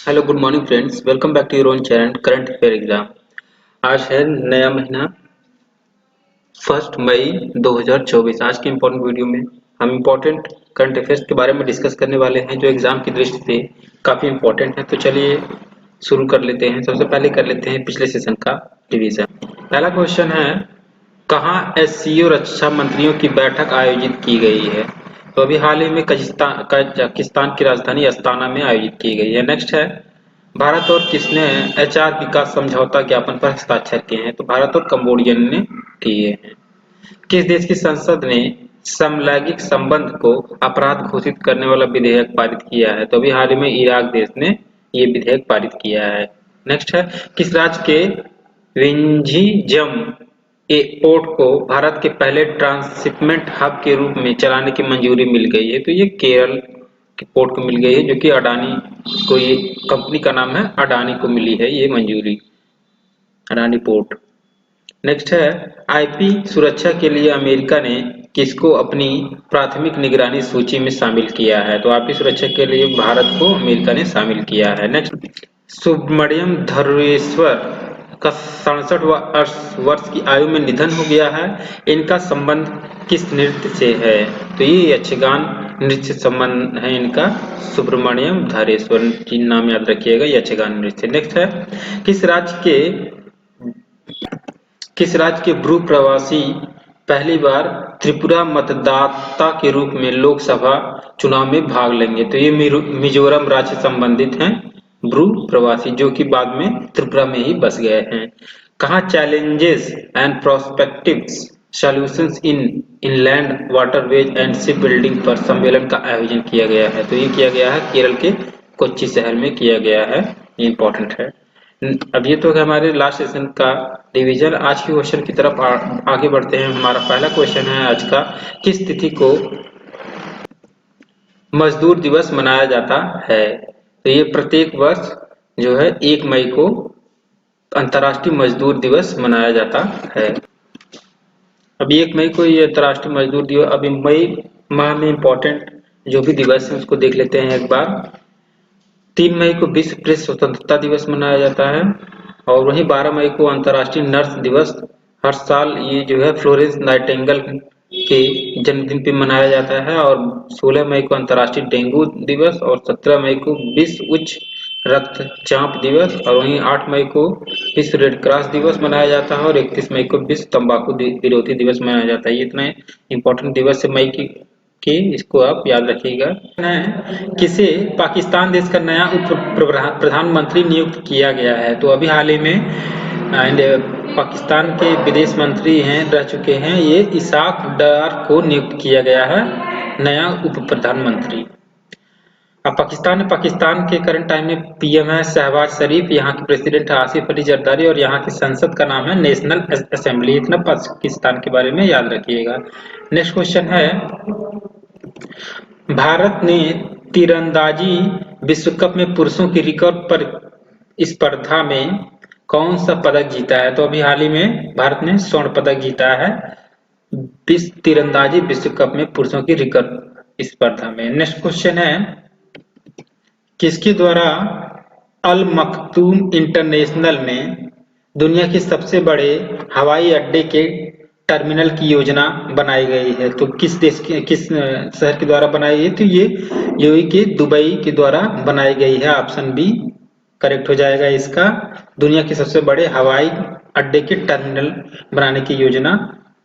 Hello good morning friends, welcome back to your own channel current affair exam. आज है नया महीना 1 मई 2024। आज की इम्पोर्टेंट वीडियो में हम इम्पोर्टेंट करंट अफेयर्स के बारे में डिस्कस करने वाले हैं जो एग्जाम की दृष्टि से काफ़ी इम्पोर्टेंट है। तो चलिए शुरू कर लेते हैं। सबसे पहले कर लेते हैं पिछले सेशन का रिवीजन। पहला क्वेश्चन है, कहाँ एससीओ रक्षा मंत्रियों की बैठक आयोजित की गई है? तो अभी हाल ही में कजाकिस्तान की राजधानी अस्ताना में आयोजित की गई है। नेक्स्ट है, भारत और किसने एचआर विकास समझौता ज्ञापन पर हस्ताक्षर किए हैं? तो भारत और कंबोडिया ने किए हैं। किस देश की संसद ने समलैंगिक संबंध को अपराध घोषित करने वाला विधेयक पारित किया है? तो अभी हाल ही में इराक देश ने ये विधेयक पारित किया है। नेक्स्ट है, किस राज्य के विंझीजम एयरपोर्ट को भारत के पहले ट्रांसशिपमेंट हब के रूप में चलाने की मंजूरी मिल गई है? तो ये केरल के पोर्ट को मिल गई है, जो कि अडानी को, ये कंपनी का नाम है, अडानी को मिली है ये मंजूरी, अडानी पोर्ट। नेक्स्ट है, आईपी सुरक्षा के लिए अमेरिका ने किसको अपनी प्राथमिक निगरानी सूची में शामिल किया है? तो आईपी सुरक्षा के लिए भारत को अमेरिका ने शामिल किया है। नेक्स्ट, सुब्रमण्यम धुरेश्वर का 67 वर्ष की आयु में निधन हो गया है। इनका संबंध किस नृत्य से है? तो ये यक्षगान नृत्य से संबंध है इनका। सुब्रमण्यम धुरेश्वर जी नाम याद रखिएगा, यक्षगान नृत्य। नेक्स्ट है, किस राज्य के किस राज्य के ब्रू प्रवासी पहली बार त्रिपुरा मतदाता के रूप में लोकसभा चुनाव में भाग लेंगे? तो ये मिजोरम राज्य से संबंधित हैं ब्रू प्रवासी, जो कि बाद में त्रिपुरा में ही बस गए हैं। कहाँ challenges and prospectives solutions in inland waterways and ship building पर सम्मेलन का आयोजन किया गया है? तो ये किया गया है केरल के कोच्चि शहर में किया गया है। ये इंपॉर्टेंट है। अब ये तो है हमारे लास्ट सेशन का डिवीजन। आज की क्वेश्चन की तरफ आगे बढ़ते हैं। हमारा पहला क्वेश्चन है आज का, किस तिथि को मजदूर दिवस मनाया जाता है? तो ये प्रत्येक वर्ष जो है 1 मई को अंतर्राष्ट्रीय मजदूर दिवस मनाया जाता है। अब 1 मई को ये अंतर्राष्ट्रीय मजदूर दिवस, अभी मई माह में इम्पोर्टेंट जो भी दिवस है उसको देख लेते हैं एक बार। 3 मई को विश्व प्रेस स्वतंत्रता दिवस मनाया जाता है, और वहीं 12 मई को अंतर्राष्ट्रीय नर्स दिवस हर साल ये जो है फ्लोरेंस नाइटिंगेल के जन्मदिन पे मनाया जाता है। और 16 मई को अंतर्राष्ट्रीय डेंगू दिवस, और 17 मई को विश्व उच्च रक्तचाप दिवस, और वहीं 8 मई को विश्व रेड क्रॉस दिवस मनाया जाता है, और 31 मई को विश्व तंबाकू विरोधी दिवस मनाया जाता है। ये इतने इंपॉर्टेंट दिवस है मई की इसको आप याद रखिएगा। किसे पाकिस्तान देश का नया उप प्रधानमंत्री नियुक्त किया गया है? तो अभी हाल ही में पाकिस्तान के विदेश मंत्री रह चुके हैं ये इसाक डार को नियुक्त किया गया है नया उप प्रधानमंत्री। अब पाकिस्तान के करंट टाइम में पीएम है शहबाज शरीफ, यहाँ के प्रेसिडेंट है आसिफ अली जरदारी, और यहाँ की संसद का नाम है नेशनल असेंबली। इतना पाकिस्तान के बारे में याद रखिएगा। नेक्स्ट क्वेश्चन है, भारत ने तीरंदाजी विश्व कप में पुरुषों की रिकर्व पर स्पर्धा में कौन सा पदक जीता है? तो अभी हाल ही में भारत ने स्वर्ण पदक जीता है तीरंदाजी विश्व कप में पुरुषों की रिकर्व स्पर्धा में। नेक्स्ट क्वेश्चन है, किसके द्वारा अल मखतूम इंटरनेशनल में दुनिया के सबसे बड़े हवाई अड्डे के टर्मिनल की योजना बनाई गई है? तो किस शहर के द्वारा बनाई गई? तो ये यूएई के दुबई के द्वारा बनाई गई है। ऑप्शन बी करेक्ट हो जाएगा इसका। दुनिया के सबसे बड़े हवाई अड्डे के टर्मिनल बनाने की योजना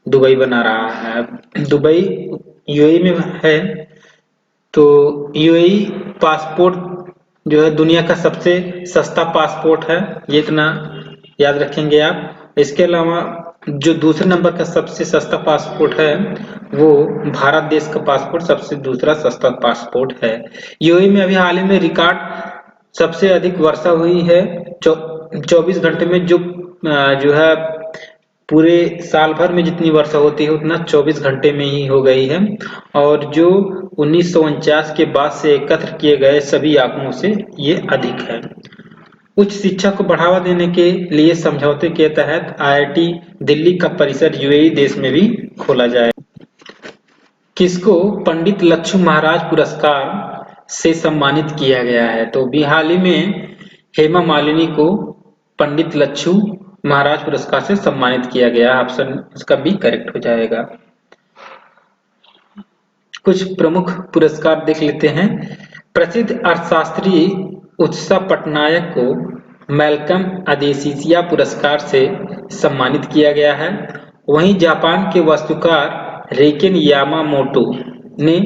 दुबई बना रहा है। दुबई यूएई में है। तो यूएई पासपोर्ट जो है दुनिया का सबसे सस्ता पासपोर्ट है, ये इतना याद रखेंगे आप। इसके अलावा जो दूसरे नंबर का सबसे सस्ता पासपोर्ट है वो भारत देश का पासपोर्ट सबसे दूसरा सस्ता पासपोर्ट है। यूएई में अभी हाल ही में रिकॉर्ड सबसे अधिक वर्षा हुई है 24 घंटे में, जो है पूरे साल भर में जितनी वर्षा होती है उतना 24 घंटे में ही हो गई है, और जो 1949 के बाद से एकत्र किए गए सभी आंकड़ों से ये अधिक है। उच्च शिक्षा को बढ़ावा देने के लिए समझौते के तहत आईआईटी दिल्ली का परिसर यूएई देश में भी खोला जाए। किसको पंडित लक्ष्मी महाराज पुरस्कार से सम्मानित किया गया है? तो भी हाल ही में हेमा मालिनी को पंडित लच्छू महाराज पुरस्कार से सम्मानित किया गया। ऑप्शन इसका बी करेक्ट हो जाएगा। कुछ प्रमुख पुरस्कार देख लेते हैं। प्रसिद्ध अर्थशास्त्री उत्सव पटनायक को मैल्कम अदेशिया पुरस्कार से सम्मानित किया गया है। वहीं जापान के वास्तुकार रेकेन यामामोटो ने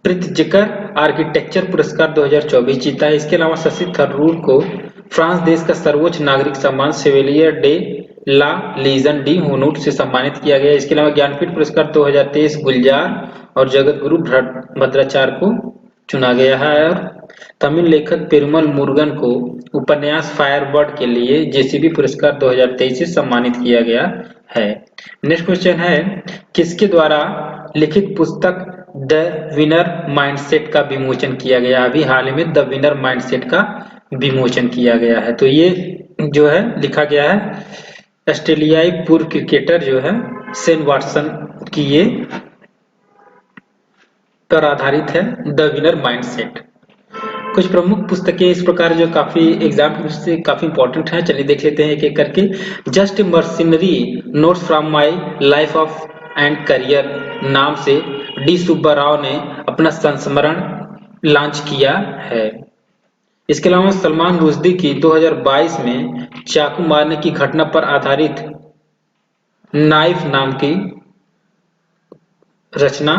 प्रित्जकर आर्किटेक्चर पुरस्कार 2024 जीता है। इसके अलावा शशि थरूर को फ्रांस देश का सर्वोच्च नागरिक सम्मान Chevalier de la Legion d'Honneur से सम्मानित किया गया। इसके अलावा ज्ञानपीठ पुरस्कार 2023 गुलजार और जगत गुरु भद्राचार्य को चुना गया है। और तमिल लेखक पेरुमल मुरुगन को उपन्यास फायरबर्ड के लिए जेसीबी पुरस्कार 2023 से सम्मानित किया गया है। नेक्स्ट क्वेश्चन है, किसके द्वारा लिखित पुस्तक द विनर माइंडसेट का विमोचन किया गया? अभी हाल ही में द विनर माइंडसेट का विमोचन किया गया है। तो ये जो है लिखा गया है ऑस्ट्रेलियाई पूर्व क्रिकेटर जो है शेन वॉटसन की ये पर आधारित है द विनर माइंडसेट। कुछ प्रमुख पुस्तकें इस प्रकार जो काफी एग्जाम से काफी इंपॉर्टेंट है, चलिए देख लेते हैं एक एक करके। Just mercenary notes from my life of and career नाम से डी सुब्बा राव ने अपना संस्मरण लॉन्च किया है। इसके अलावा सलमान रुश्दी की 2022 में चाकू मारने की घटना पर आधारित नाइफ नाम की रचना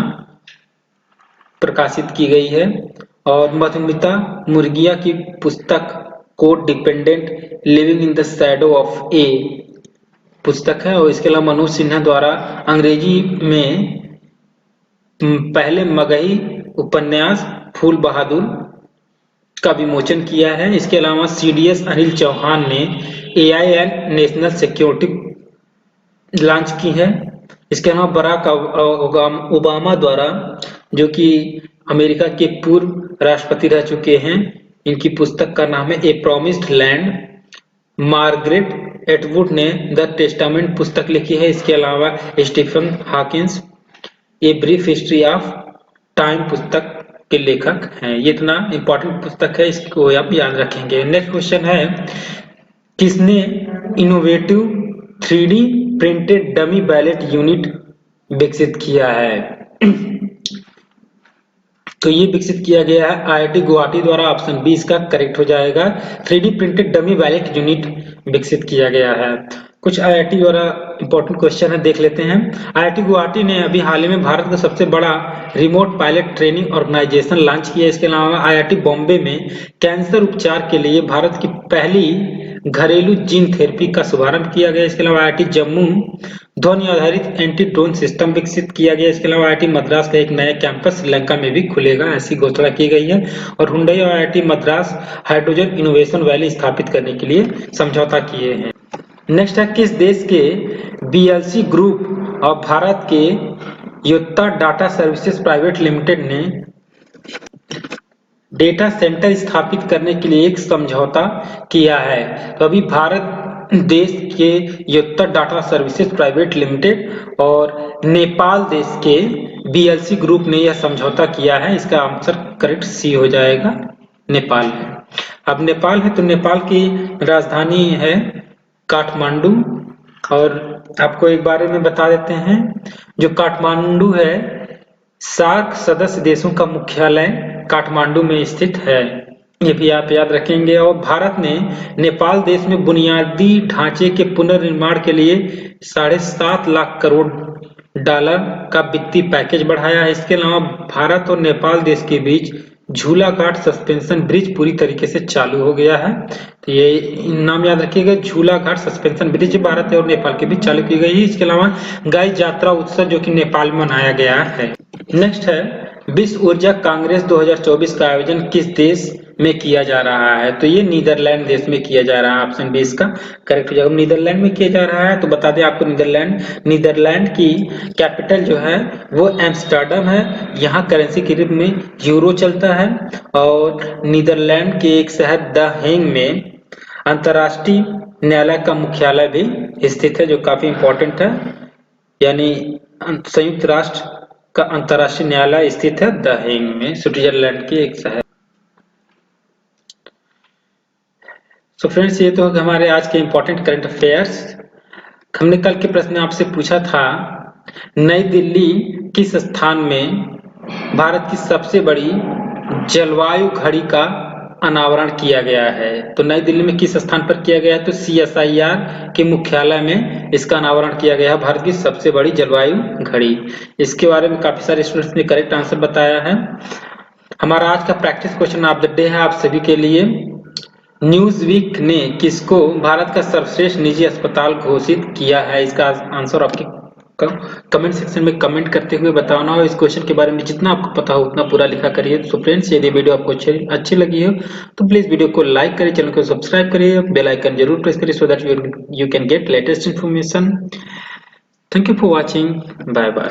प्रकाशित की गई है। और मधुमिता मुर्गिया की पुस्तक code dependent living in the shadow of a पुस्तक है। और इसके अलावा मनोज सिन्हा द्वारा अंग्रेजी में पहले मगही उपन्यास फूल बहादुर का विमोचन किया है। इसके अलावा सीडीएस अनिल चौहान ने एआईएन नेशनल सिक्योरिटी लॉन्च की है। इसके अलावा बराक ओबामा द्वारा, जो कि अमेरिका के पूर्व राष्ट्रपति रह चुके हैं, इनकी पुस्तक का नाम है a promised land. Margaret Atwood ने द टेस्टामेंट पुस्तक लिखी है। इसके अलावा Stephen Hawkins a brief history of time पुस्तक के लेखक हैं। ये इतना इंपॉर्टेंट पुस्तक है, इसको आप याद रखेंगे। नेक्स्ट क्वेश्चन है, किसने innovative 3D printed dummy ballot unit विकसित किया है? तो ये विकसित किया गया है आईआईटी गुवाहाटी द्वारा। ऑप्शन बी इसका करेक्ट हो जाएगा। 3D printed dummy ballot unit विकसित किया गया है। कुछ आईआईटी द्वारा इंपॉर्टेंट क्वेश्चन है, देख लेते हैं। आईआईटी गुवाहाटी ने अभी हाल ही में भारत का सबसे बड़ा remote pilot training organisation launch किया। इसके अलावा आईआईटी बॉम्बे में कैंसर उपचार के लिए भारत की पहली घरेलू जीन थेरेपी का शुभारंभ किया गया। इसके अलावा आईआईटी जम्मू ध्वनि आधारित एंटी ड्रोन सिस्टम विकसित किया गया। इसके अलावा आईआईटी मद्रास का एक नया कैंपस श्रीलंका में भी खुलेगा, ऐसी घोषणा की गई है। और हुंडई और IIT Madras hydrogen innovation valley स्थापित करने के लिए समझौता किए हैं। नेक्स्ट है, किस देश के बीएलसी ग्रुप और भारत के योत्ता डाटा सर्विसेज प्राइवेट लिमिटेड ने डेटा सेंटर स्थापित करने के लिए एक समझौता किया है? तो अभी भारत देश के योत्ता डाटा सर्विसेज प्राइवेट लिमिटेड और नेपाल देश के बीएलसी ग्रुप ने यह समझौता किया है। इसका आंसर करेक्ट सी हो जाएगा, नेपाल है। अब नेपाल है तो नेपाल की राजधानी है काठमांडू। और आपको एक बारे में बता देते हैं, जो काठमांडू है सार्क सदस्य देशों का मुख्यालय काठमांडू में स्थित है, ये भी आप याद रखेंगे। और भारत ने नेपाल देश में बुनियादी ढांचे के पुनर्निर्माण के लिए $7.5 लाख करोड़ का वित्तीय पैकेज बढ़ाया है। इसके अलावा भारत और नेपाल देश के बीच झूला घाट सस्पेंशन ब्रिज पूरी तरीके से चालू हो गया है। तो ये नाम याद रखिएगा, झूला घाट सस्पेंशन ब्रिज भारत और नेपाल के बीच चालू की गई है। इसके अलावा गाय जात्रा उत्सव जो कि नेपाल में मनाया गया है। नेक्स्ट है, विश्व ऊर्जा कांग्रेस 2024 का आयोजन किस देश में किया जा रहा है? तो ये नीदरलैंड देश में किया जा रहा है। ऑप्शन बी इसका करेक्ट हो जाएगा। नीदरलैंड में किया जा रहा है तो बता दें आपको, नीदरलैंड की कैपिटल जो है वो एम्स्टर्डम है। यहाँ करेंसी के रूप में यूरो चलता है। और नीदरलैंड के एक शहर द हेग में अंतर्राष्ट्रीय न्यायालय का मुख्यालय भी स्थित है, जो काफी इंपॉर्टेंट है। यानी संयुक्त राष्ट्र का अंतर्राष्ट्रीय न्यायालय स्थित है द हेग में, स्विट्जरलैंड के एक शहर। सो फ्रेंड्स, ये तो हमारे आज के इम्पोर्टेंट करंट अफेयर्स। हमने कल के प्रश्न में आपसे पूछा था, नई दिल्ली किस स्थान में भारत की सबसे बड़ी जलवायु घड़ी का अनावरण किया गया है? तो नई दिल्ली में किस स्थान पर किया गया है? तो CSIR के मुख्यालय में इसका अनावरण किया गया है, भारत की सबसे बड़ी जलवायु घड़ी। इसके बारे में काफी सारे स्टूडेंट्स ने करेक्ट आंसर बताया है। हमारा आज का practice question of the day है आप सभी के लिए, न्यूज वीक ने किसको भारत का सर्वश्रेष्ठ निजी अस्पताल घोषित किया है? इसका आंसर आपके कमेंट सेक्शन में कमेंट करते हुए बताना। और इस क्वेश्चन के बारे में जितना आपको पता हो उतना पूरा लिखा करिए। तो फ्रेंड्स, यदि वीडियो आपको अच्छी लगी हो तो प्लीज वीडियो को लाइक करिए, चैनल को सब्सक्राइब करिए, बेल आइकन जरूर प्रेस करिए, so that you can get latest information. Thank you for watching, bye bye.